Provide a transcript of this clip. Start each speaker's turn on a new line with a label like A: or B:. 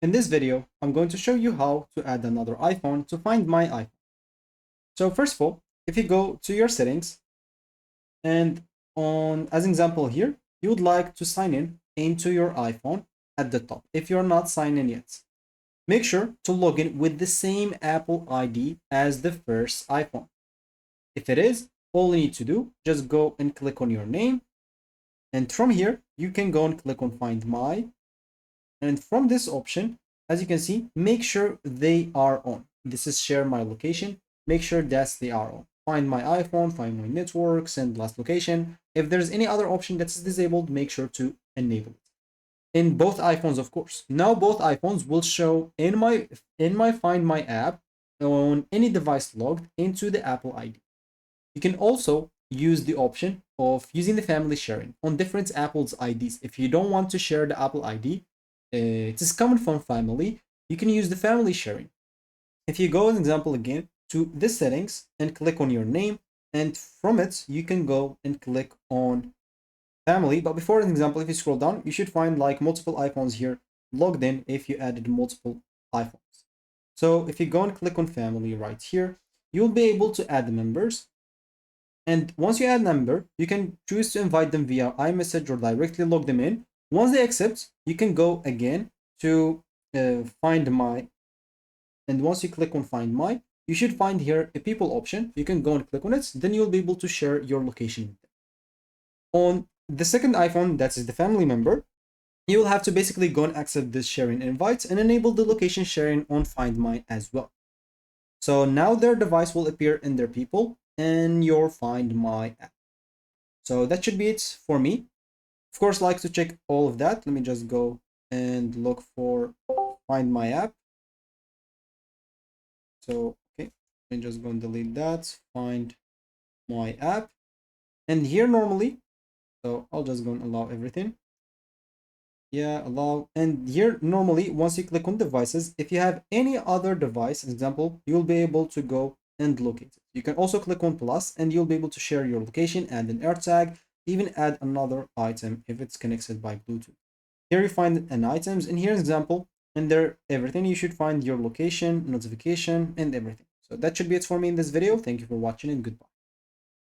A: In this video, I'm going to show you how to add another iPhone to Find My iPhone. So first of all, if you go to your settings and as an example here, you would like to sign in into your iPhone at the top. If you're not signed in yet, make sure to log in with the same Apple ID as the first iPhone. If it is, all you need to do, just go and click on your name. And from here, you can go and click on Find My. And from this option, as you can see, make sure they are on. This is share my location. Make sure that's they are on. Find my iPhone, find my network, send last location. If there's any other option that's disabled, make sure to enable it. In both iPhones, of course. Now both iPhones will show in my Find My app on any device logged into the Apple ID. You can also use the option of using the family sharing on different Apple's IDs. If you don't want to share the Apple ID, it is coming from family, you can use the family sharing. If you go, as an example again, to the settings and click on your name, and from it, you can go and click on family. But before an example, if you scroll down, you should find like multiple iPhones here logged in if you added multiple iPhones. So if you go and click on family right here, you'll be able to add the members. And once you add a member, you can choose to invite them via iMessage or directly log them in. Once they accept, you can go again to Find My. And once you click on Find My, you should find here a people option. You can go and click on it. Then you'll be able to share your location with them. On the second iPhone, that is the family member, you will have to basically go and accept this sharing invites and enable the location sharing on Find My as well. So now their device will appear in their people and your Find My app. So that should be it for me. Of course, like to check all of that. Let me just go and look for Find My app. So, okay, let me just go and delete that. Find My app. And here normally, so I'll just go and allow everything. Yeah, allow. And here normally, once you click on devices, if you have any other device, example, you'll be able to go and locate it. You can also click on plus and you'll be able to share your location, add an AirTag, even add another item if it's connected by Bluetooth. Here you find an items, and here's example, and there everything. You should find your location, notification, and everything. So that should be it for me in this video. Thank you for watching and goodbye.